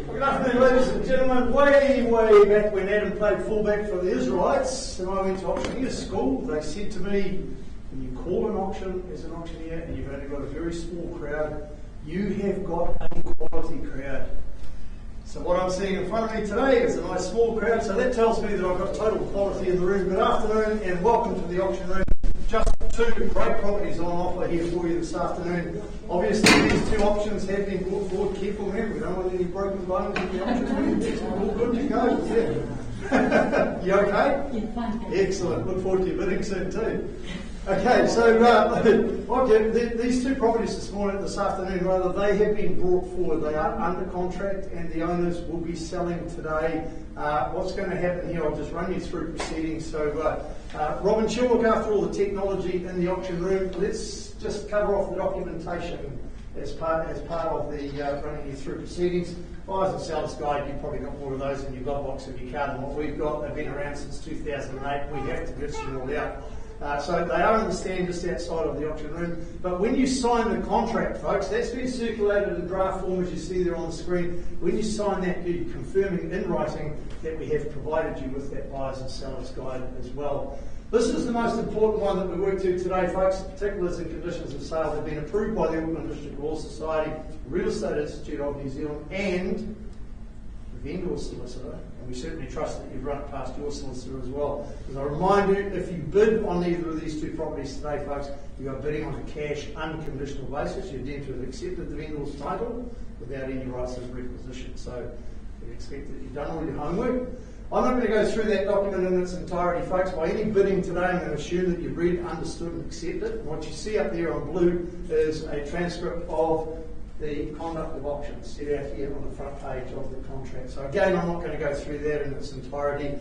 Good afternoon, ladies and gentlemen. Way back when Adam played fullback for the Israelites and I went to auctioneer school, they said to me, when you call an auction as an auctioneer and you've only got a very small crowd, you have got a quality crowd. So what I'm seeing in front of me today is a nice small crowd, so that tells me that I've got total quality in the room. Good afternoon and welcome to the auction room. Just two great properties on offer here for you this afternoon. Obviously these two options have been brought forward. Careful, man, we don't want any broken bones in the auction room. It's all good to go. Yeah. You okay? Yeah, fine. Excellent. Look forward to your bidding soon too. Okay, so these two properties this afternoon, they have been brought forward. They are under contract and the owners will be selling today. What's going to happen here, I'll just run you through proceedings. So Robin, she'll look after all the technology in the auction room. Let's just cover off the documentation as part of the running you through proceedings. Buyers and sellers guide, you've probably got more of those in your glove box of your car than what we've got. They've been around since 2008. We have to list them all out. So they are in the stand just outside of the auction room. But when you sign the contract, folks, that's been circulated in draft form as you see there on the screen. When you sign that, you're confirming in writing that we have provided you with that buyers and sellers guide as well. This is the most important one that we work to today, folks. Particulars and conditions of sale have been approved by the Auckland District Law Society, Real Estate Institute of New Zealand, and the vendor solicitor. And we certainly trust that you've run it past your solicitor as well. As I remind you, if you bid on either of these two properties today, folks, you are bidding on a cash, unconditional basis. You're deemed to have accepted the vendor's title without any rights of requisition. So we expect that you've done all your homework. I'm not going to go through that document in its entirety, folks. By any bidding today, I'm going to assume that you've read, understood and accepted. And what you see up there on blue is a transcript of the conduct of auctions set out here on the front page of the contract. So again, I'm not going to go through that in its entirety.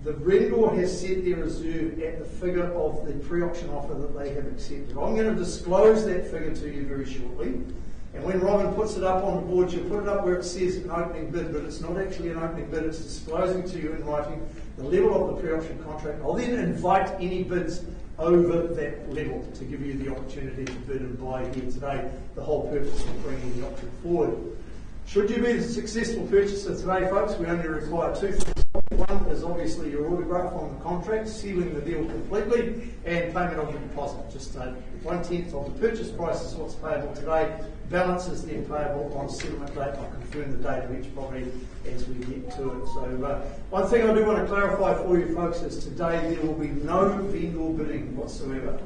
The vendor has set their reserve at the figure of the pre-auction offer that they have accepted. I'm going to disclose that figure to you very shortly. And when Robin puts it up on the board, she'll put it up where it says an opening bid, but it's not actually an opening bid, it's disclosing to you in writing the level of the pre-auction contract. I'll then invite any bids over that level to give you the opportunity to bid and buy here today, the whole purpose of bringing the auction forward. Should you be the successful purchaser today, folks, we only require two things. One is obviously your autograph on the contract, sealing the deal completely, and payment of your deposit. Just 1/10 of the purchase price is what's payable today. Balance is then payable on settlement date. I'll confirm the date of each property as we get to it. So one thing I do want to clarify for you folks is today there will be no vendor bidding whatsoever.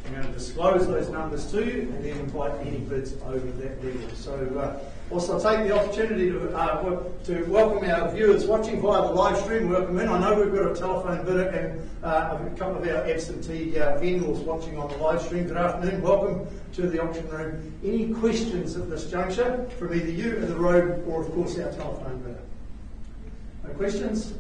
I'm going to disclose those numbers to you and then invite any bids over that level. So also I'll take the opportunity to welcome our viewers watching via the live stream. Welcome in. I know we've got a telephone bidder and a couple of our absentee vendors watching on the live stream. Good afternoon. Welcome to the auction room. Any questions at this juncture from either you in the room or of course our telephone bidder? No questions?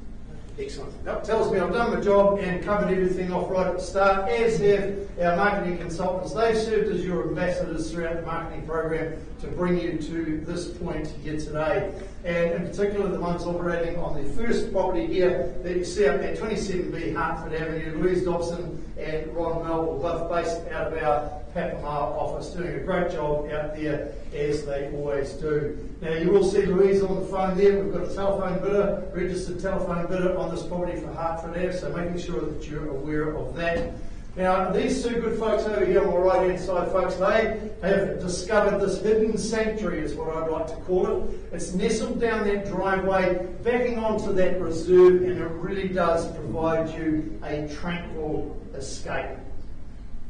Excellent. That tells me I've done my job and covered everything off right at the start, as have our marketing consultants. They've served as your ambassadors throughout the marketing program to bring you to this point here today. And in particular, the ones operating on the first property here that you see up there, 27B Hartford Avenue, Louise Dobson and Ron Melville, both based out of our Papamar office, doing a great job out there as they always do. Now you will see Louise on the phone there. We've got a telephone bidder, registered telephone bidder on this property for Hartford Ave, so making sure that you're aware of that. Now these two good folks over here on the right hand side, folks, they have discovered this hidden sanctuary is what I'd like to call it. It's nestled down that driveway, backing onto that reserve, and it really does provide you a tranquil escape.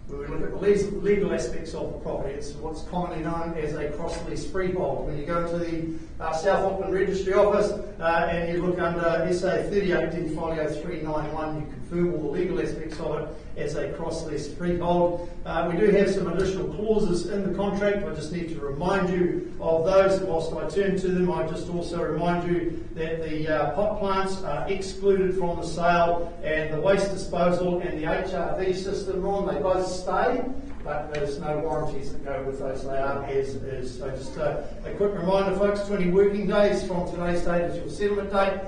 When we look at the legal aspects of the property, it's what's commonly known as a cross-lease freehold. When you go to the South Auckland Registry Office and you look under SA 38D Folio 391, you confirm all the legal aspects of it as a cross-lease freehold. We do have some additional clauses in the contract. I just need to remind you of those. Whilst I turn to them, I just also remind you that the pot plants are excluded from the sale, and the waste disposal and the HRV system, Ron, they both stay, but there's no warranties that go with those. They are as is. So just a quick reminder, folks, 20 working days from today's date is your settlement date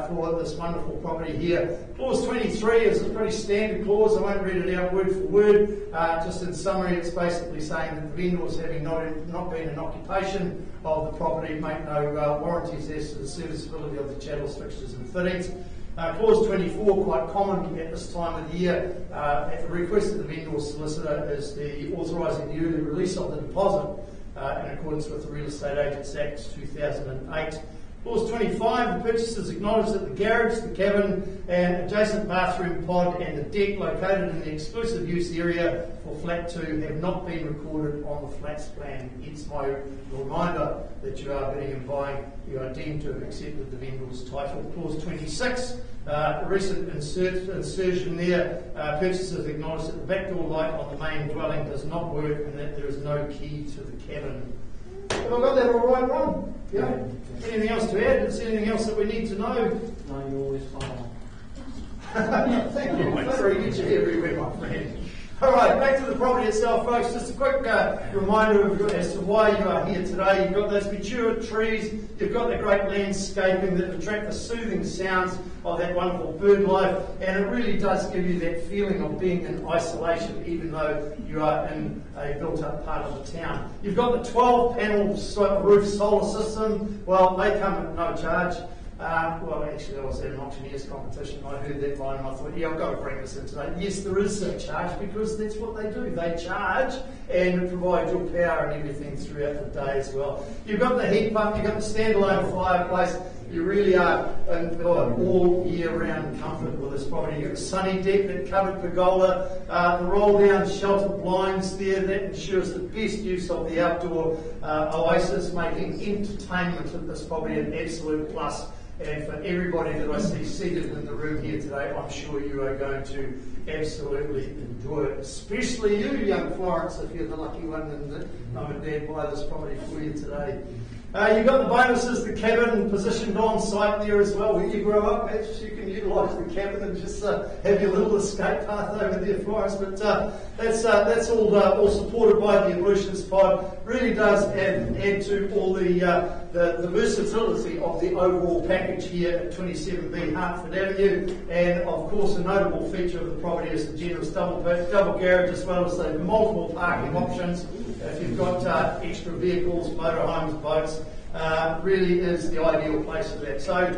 for this wonderful property here. Clause 23 is a pretty standard clause. I won't read it out word for word. Just in summary, it's basically saying that the vendors having not been in occupation of the property, make no warranties as to the serviceability of the chattels, fixtures and fittings. Clause 24, quite common at this time of the year, at the request of the vendor solicitor, is the authorising the early release of the deposit in accordance with the Real Estate Agents Act 2008. Clause 25, the purchasers acknowledge that the garage, the cabin and adjacent bathroom pod and the deck located in the exclusive use area for flat 2 have not been recorded on the flats plan. It's my reminder that you are bidding and buying. You are deemed to have accepted the vendor's title. Clause 26, recent insertion there. Purchasers acknowledge that the back door light on the main dwelling does not work and that there is no key to the cabin. Have I got that all right, Ron? Yeah. Anything else to add? Is there anything else that we need to know? No, you're always Thank you. Very good to hear everywhere, my friend. All right, back to the property itself, folks. Just a quick reminder as to why you are here today. You've got those mature trees, you've got the great landscaping that attract the soothing sounds of that wonderful bird life, and it really does give you that feeling of being in isolation, even though you are in a built-up part of the town. You've got the 12-panel roof solar system. Well, they come at no charge. Well, actually, I was at an auctioneer's competition. I heard that line and I thought, yeah, I've got to bring this in today. Yes, there is a charge because that's what they do. They charge and provide your power and everything throughout the day as well. You've got the heat pump, you've got the standalone fireplace. You really are in all year-round comfort with this property. You've got the sunny deck, that covered pergola, the roll-down shelter blinds there. That ensures the best use of the outdoor oasis, making entertainment of this property an absolute plus. And for everybody that I see seated in the room here today, I'm sure you are going to absolutely enjoy it, especially you, young Florence, if you're the lucky one and mum and dad buy this property for you today. You've got the bonuses, the cabin positioned on site there as well. When you grow up, perhaps you can utilise the cabin and just have your little escape path over there, Florence. But that's all supported by the ablutions pod. Really does add to all the versatility of the overall package here at 27B Hartford Avenue. And of course, a notable feature of the property is the generous double garage, as well as the multiple parking options. If you've got extra vehicles, motorhomes, boats, really is the ideal place for that. So,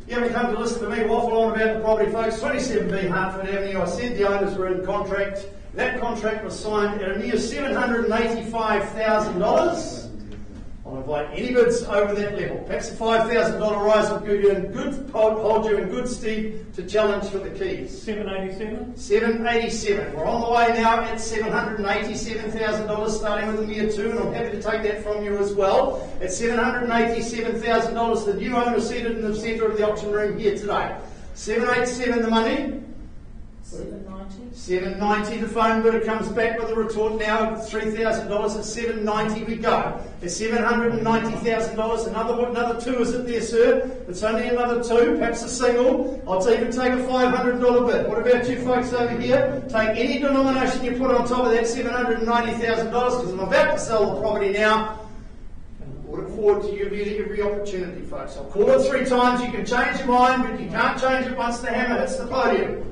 you haven't come to listen to me waffle on about the property, folks. 27B Hartford Avenue. I said the owners were in contract. That contract was signed at a mere $785,000. I'll invite any bids over that level. Perhaps a $5,000 rise would hold you in good stead to challenge for the keys. 787? 787. We're on the way now at $787,000, starting with a mere 2, and I'm happy to take that from you as well. At $787,000, the new owner seated in the centre of the auction room here today. 787 the money. 790, the phone bidder comes back with a retort now at $3,000. At 790 we go. At $790,000, another 2 is it there, sir? It's only another 2, perhaps a single. I'll even take a $500 bid. What about you folks over here? Take any denomination you put on top of that $790,000, because I'm about to sell the property now. We'll look forward to you every opportunity, folks. I'll call it 3 times. You can change your mind, but you can't change it once the hammer hits the podium.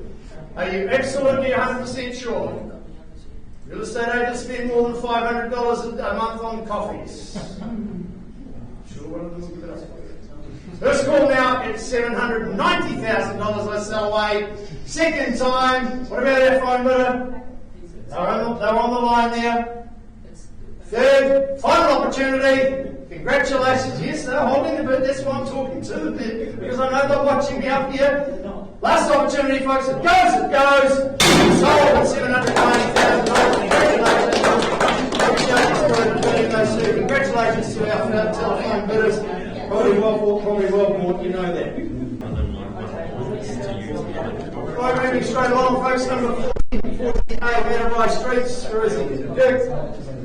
Are you absolutely 100% sure? Real estate agents spend more than $500 a month on coffees. Sure, one of them will give it us for you. First call now at $790,000. I sell away. Second time. What about that phone bidder? They're on the line there. Third, final opportunity. Congratulations. Yes, they're holding the bid. That's what I'm talking to, because I know they're watching me up here. Last opportunity, folks. It goes, it goes. Sold at $790,000. Congratulations to our telephone bidders. Probably well bought, you know that. Right, moving straight along, folks. Number 48, Matavai Street. Where is he? Dirk.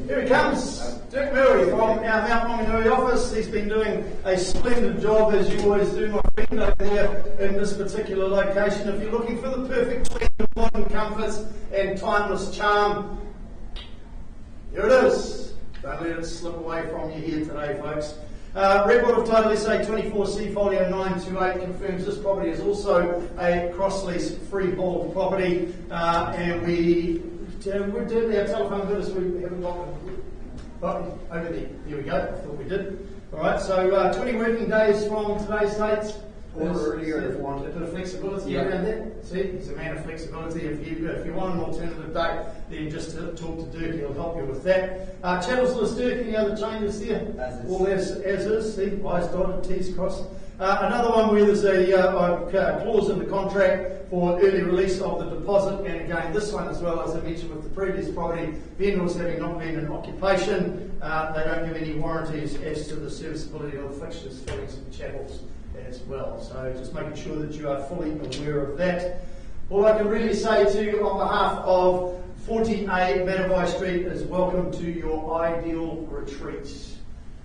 Here he comes. Dirk Merwe from our Mount Maunganui office. He's been doing a splendid job, as you always do, my friend, over there in this particular location. If you're looking for the perfect blend of modern comforts and timeless charm, here it is. Don't let it slip away from you here today, folks. Record of title SA 24C folio 928 confirms this property is also a cross-lease freehold property, and we did our telephone bidders. We haven't got them. Oh, over there. There we go. I thought we did. All right. So 20 working days from today's date. Or earlier if wanted. A bit of flexibility Yeah. around that. See, he's a man of flexibility. If you want an alternative date, then just talk to Dirk. He'll help you with that. Channels list, Dirk. Any other changes there? As is. All as is. See, I's dotted, T's crossed. Another one where there's a clause in the contract for early release of the deposit, and again this one as well, as I mentioned with the previous property, vendors having not been in occupation, they don't give any warranties as to the serviceability of the fixtures, fittings and channels as well. So just making sure that you are fully aware of that. All I can really say to you on behalf of 40A Matavai Street is welcome to your ideal retreat.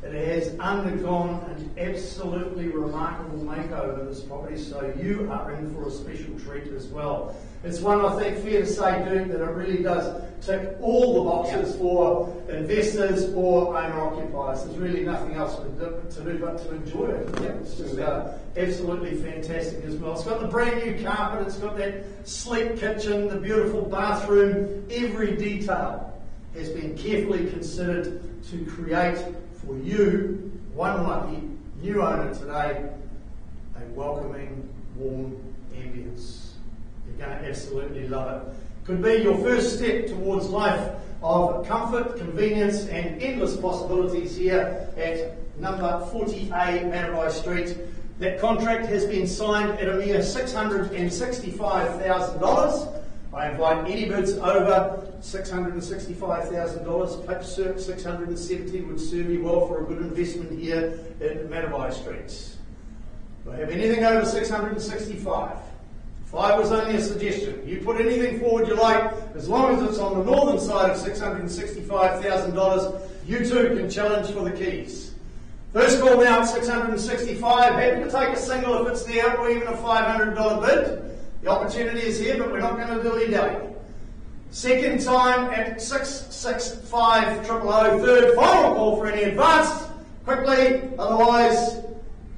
It has undergone an absolutely remarkable makeover, this property, so you are in for a special treat as well. It's one, I think, fair to say, Dirk, that it really does tick all the boxes for investors or owner-occupiers. There's really nothing else to do but to enjoy it. Yeah, it's just absolutely fantastic as well. It's got the brand new carpet, it's got that sleek kitchen, the beautiful bathroom. Every detail has been carefully considered to create for you, one lucky new owner today, a welcoming, warm ambience. You're going to absolutely love it. Could be your first step towards life of comfort, convenience and endless possibilities here at number 40A Matavai Street. That contract has been signed at a mere $665,000. I invite any bids over $665,000. Perhaps circa 670 would serve you well for a good investment here in Matavai Street. Do I have anything over 665? 5 was only a suggestion. You put anything forward you like, as long as it's on the northern side of $665,000, you too can challenge for the keys. First call now at 665. Happy to take a single if it's there, or even a $500 bid. The opportunity is here, but we're not going to dilly-dally. Second time at 665 000. Third final call for any advanced. Quickly, otherwise,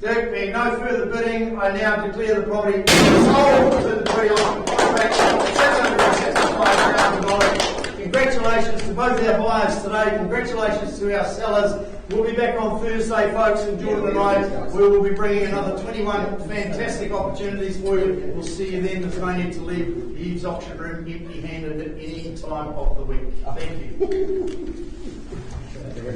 Dirk, being no further bidding, I now declare the property sold to the pre-auction contract $665,000. Congratulations to both our buyers today. Congratulations to our sellers. We'll be back on Thursday, folks. Enjoy the night. We will be bringing another 21 fantastic opportunities for you. We'll see you then. There's no need to leave the EVES auction room empty-handed at any time of the week. Thank you.